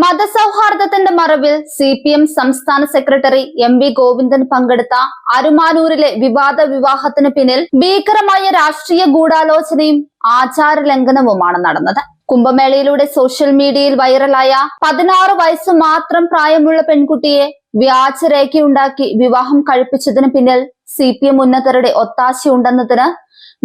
മതസൗഹാർദ്ദത്തിന്റെ മറവിൽ CPM സംസ്ഥാന secretary MV Govindan പങ്കെടുത്ത അരുമാനൂരിലെ വിവാദ വിവാഹത്തിന് പിന്നിൽ ഭീകരമായ രാഷ്ട്രീയ ഗൂഢാലോചനയും ആചാര ലംഘനവുമാണ് നടന്നത്. കുംഭമേളയിലൂടെ സോഷ്യൽ മീഡിയയിൽ വൈറലായ 16 വയസ്സ് മാത്രം പ്രായമുള്ള പെൺകുട്ടിയെ വ്യാജരേഖയുണ്ടാക്കി വിവാഹം കഴിപ്പിച്ചതിന് പിന്നിൽ CPM ഉന്നതരുടെ ഒത്താശയുണ്ടെന്നതിന്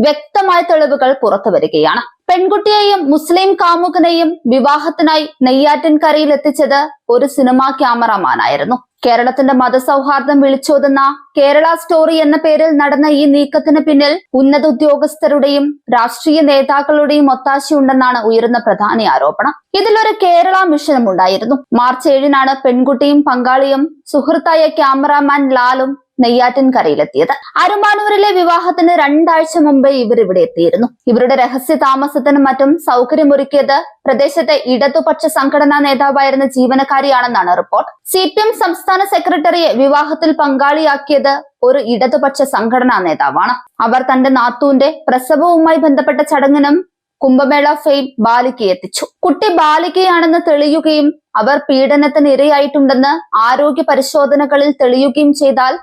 വ്യക്തമായ തെളിവുകൾ പുറത്തുവരികയാണ്. പെൺകുട്ടിയെയും മുസ്ലിം കാമുകനെയും വിവാഹത്തിനായി നെയ്യാറ്റിൻകരയിൽ എത്തിച്ചത് ഒരു സിനിമാ ക്യാമറാമാനായിരുന്നു. കേരളത്തിന്റെ മതസൗഹാർദ്ദം വിളിച്ചോതുന്ന കേരള സ്റ്റോറി എന്ന പേരിൽ നടന്ന ഈ നീക്കത്തിന് പിന്നിൽ ഉന്നത ഉദ്യോഗസ്ഥരുടെയും രാഷ്ട്രീയ നേതാക്കളുടെയും ഒത്താശയുണ്ടെന്നാണ് ഉയരുന്ന പ്രധാന ആരോപണം. ഇതിലൊരു കേരള മിഷനും ഉണ്ടായിരുന്നു. മാർച്ച് 7-നാണ് പെൺകുട്ടിയും പങ്കാളിയും സുഹൃത്തായ ക്യാമറാമാൻ ലാലും നെയ്യാറ്റിൻകരയിലെത്തിയത്. അരുമാനൂരിലെ വിവാഹത്തിന് 2 ആഴ്ച മുമ്പേ ഇവരിവിടെ എത്തിയിരുന്നു. ഇവരുടെ രഹസ്യ താമസത്തിനും മറ്റും സൗകര്യമൊരുക്കിയത് പ്രദേശത്തെ ഇടതുപക്ഷ സംഘടനാ നേതാവായിരുന്ന ജീവനക്കാരിയാണെന്നാണ് റിപ്പോർട്ട്. CPM സംസ്ഥാന സെക്രട്ടറിയെ വിവാഹത്തിൽ പങ്കാളിയാക്കിയത് ഒരു ഇടതുപക്ഷ സംഘടനാ നേതാവാണ്. അവർ തന്റെ നാത്തൂന്റെ പ്രസവവുമായി ബന്ധപ്പെട്ട ചടങ്ങിനും കുംഭമേള ഫെയിം ബാലികയെ എത്തിച്ചു. കുട്ടി ബാലികയാണെന്ന് തെളിയുകയും അവർ പീഡനത്തിന് ഇരയായിട്ടുണ്ടെന്ന് ആരോഗ്യ പരിശോധനകളിൽ തെളിയുകയും ചെയ്താൽ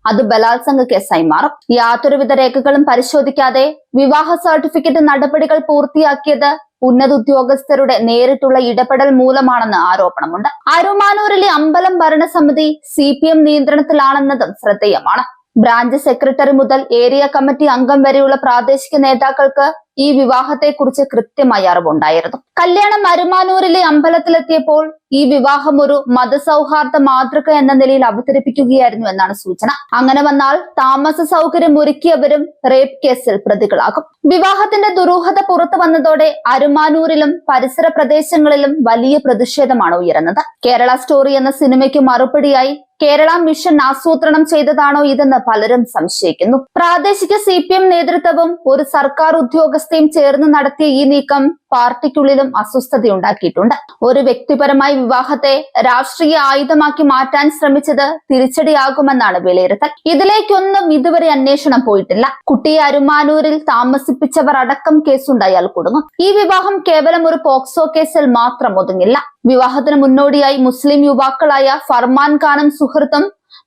അത് ബലാത്സംഗ കേസായി മാറും. യാതൊരുവിധ രേഖകളും പരിശോധിക്കാതെ വിവാഹ സർട്ടിഫിക്കറ്റ് നടപടികൾ പൂർത്തിയാക്കിയത് ഉന്നത ഉദ്യോഗസ്ഥരുടെ നേരിട്ടുള്ള ഇടപെടൽ മൂലമാണെന്ന് ആരോപണമുണ്ട്. അരുമാനൂരിലെ അമ്പലം ഭരണസമിതി CPM നിയന്ത്രണത്തിലാണെന്നതും ശ്രദ്ധേയമാണ്. ബ്രാഞ്ച് സെക്രട്ടറി മുതൽ ഏരിയ കമ്മിറ്റി അംഗം വരെയുള്ള പ്രാദേശിക നേതാക്കൾക്ക് ഈ വിവാഹത്തെക്കുറിച്ച് കൃത്യമായി അറിവുണ്ടായിരുന്നു. കല്യാണം അരുമാനൂരിലെ അമ്പലത്തിലെത്തിയപ്പോൾ ഈ വിവാഹം ഒരു മതസൗഹാർദ്ദ മാതൃക എന്ന നിലയിൽ അവതരിപ്പിക്കുകയായിരുന്നു എന്നാണ് സൂചന. അങ്ങനെ വന്നാൽ താമസ സൗകര്യം ഒരുക്കിയവരും റേപ്പ് കേസിൽ പ്രതികളാകും. വിവാഹത്തിന്റെ ദുരൂഹത പുറത്തു വന്നതോടെ അരുമാനൂരിലും പരിസര പ്രദേശങ്ങളിലും വലിയ പ്രതിഷേധമാണ് ഉയരുന്നത്. കേരള സ്റ്റോറി എന്ന സിനിമയ്ക്ക് മറുപടിയായി കേരള മിഷൻ ആസൂത്രണം ചെയ്തതാണോ ഇതെന്ന് പലരും സംശയിക്കുന്നു. പ്രാദേശിക CPM നേതൃത്വവും ഒരു സർക്കാർ ഉദ്യോഗസ്ഥയും ചേർന്ന് നടത്തിയ ഈ നീക്കം പാർട്ടിക്കുള്ളിലും അസ്വസ്ഥതയുണ്ടാക്കിയിട്ടുണ്ട്. ഒരു വ്യക്തിപരമായ വിവാഹത്തെ രാഷ്ട്രീയ ആയുധമാക്കി മാറ്റാൻ ശ്രമിച്ചത് തിരിച്ചടിയാകുമെന്നാണ് വിലയിരുത്തൽ. ഇതിലേക്കൊന്നും ഇതുവരെ അന്വേഷണം പോയിട്ടില്ല. കുട്ടിയെ അരുമാനൂരിൽ താമസിപ്പിച്ചവർ അടക്കം കേസുണ്ടായാൽ കുടുങ്ങും. ഈ വിവാഹം കേവലം ഒരു പോക്സോ കേസിൽ മാത്രം ഒതുങ്ങില്ല. വിവാഹത്തിന് മുന്നോടിയായി മുസ്ലിം യുവാക്കളായ ഫർമാൻ ഖാനും സുഹൃത്തും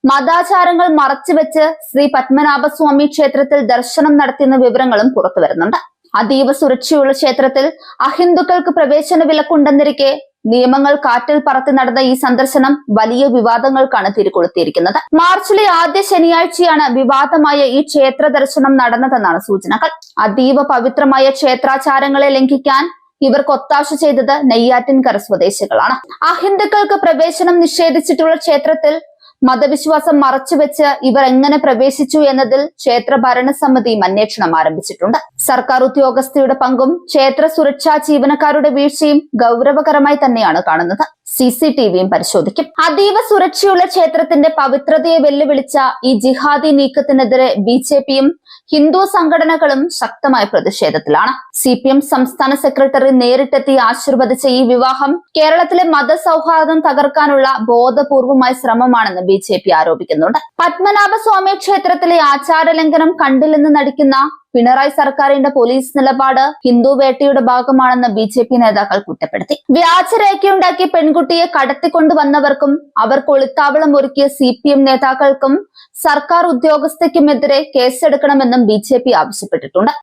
മതാചാരങ്ങൾ മറച്ചുവെച്ച് ശ്രീ പത്മനാഭസ്വാമി ക്ഷേത്രത്തിൽ ദർശനം നടത്തിയെന്ന വിവരങ്ങളും പുറത്തുവരുന്നുണ്ട്. അതീവ സുരക്ഷയുള്ള ക്ഷേത്രത്തിൽ അഹിന്ദുക്കൾക്ക് പ്രവേശന വിലക്കുണ്ടെന്നിരിക്കെ നിയമങ്ങൾ കാറ്റിൽ പറത്തി നടന്ന ഈ സന്ദർശനം വലിയ വിവാദങ്ങൾക്കാണ് തിരികൊളുത്തിയിരിക്കുന്നത്. മാർച്ചിലെ ആദ്യ ശനിയാഴ്ചയാണ് വിവാദമായ ഈ ക്ഷേത്ര ദർശനം നടന്നതെന്നാണ് സൂചനകൾ. അതീവ പവിത്രമായ ക്ഷേത്രാചാരങ്ങളെ ലംഘിക്കാൻ ഇവർക്ക് ഒത്താശ ചെയ്തത് നെയ്യാറ്റിൻകര സ്വദേശികളാണ്. അഹിന്ദുക്കൾക്ക് പ്രവേശനം നിഷേധിച്ചിട്ടുള്ള ക്ഷേത്രത്തിൽ മതവിശ്വാസം മറച്ചുവെച്ച് ഇവർ എങ്ങനെ പ്രവേശിച്ചു എന്നതിൽ ക്ഷേത്ര ഭരണസമിതിയും അന്വേഷണം ആരംഭിച്ചിട്ടുണ്ട്. സർക്കാർ ഉദ്യോഗസ്ഥയുടെ പങ്കും ക്ഷേത്ര സുരക്ഷാ ജീവനക്കാരുടെ വീഴ്ചയും ഗൗരവകരമായി തന്നെയാണ് കാണുന്നത്. CCTVയും പരിശോധിക്കും. അതീവ സുരക്ഷയുള്ള ക്ഷേത്രത്തിന്റെ പവിത്രതയെ വെല്ലുവിളിച്ച ഈ ജിഹാദി നീക്കത്തിനെതിരെ BJPയും ഹിന്ദു സംഘടനകളും ശക്തമായ പ്രതിഷേധത്തിലാണ്. CPM സംസ്ഥാന സെക്രട്ടറി നേരിട്ടെത്തി ആശീർവദിച്ച ഈ വിവാഹം കേരളത്തിലെ മതസൗഹാർദ്ദം തകർക്കാനുള്ള ബോധപൂർവമായ ശ്രമമാണെന്ന് BJP ആരോപിക്കുന്നുണ്ട്. പത്മനാഭസ്വാമി ക്ഷേത്രത്തിലെ ആചാരലംഘനം കണ്ടില്ലെന്ന് നടിക്കുന്ന പിണറായി സർക്കാരിന്റെ പോലീസ് നിലപാട് ഹിന്ദു വേട്ടയുടെ ഭാഗമാണെന്ന് BJP നേതാക്കൾ കുറ്റപ്പെടുത്തി. വ്യാജരേഖയുണ്ടാക്കി പെൺകുട്ടിയെ കടത്തിക്കൊണ്ടുവന്നവർക്കും അവർക്ക് ഒളിത്താവളം ഒരുക്കിയ CPM നേതാക്കൾക്കും സർക്കാർ ഉദ്യോഗസ്ഥയ്ക്കുമെതിരെ കേസെടുക്കണമെന്നും BJP ആവശ്യപ്പെട്ടിട്ടുണ്ട്.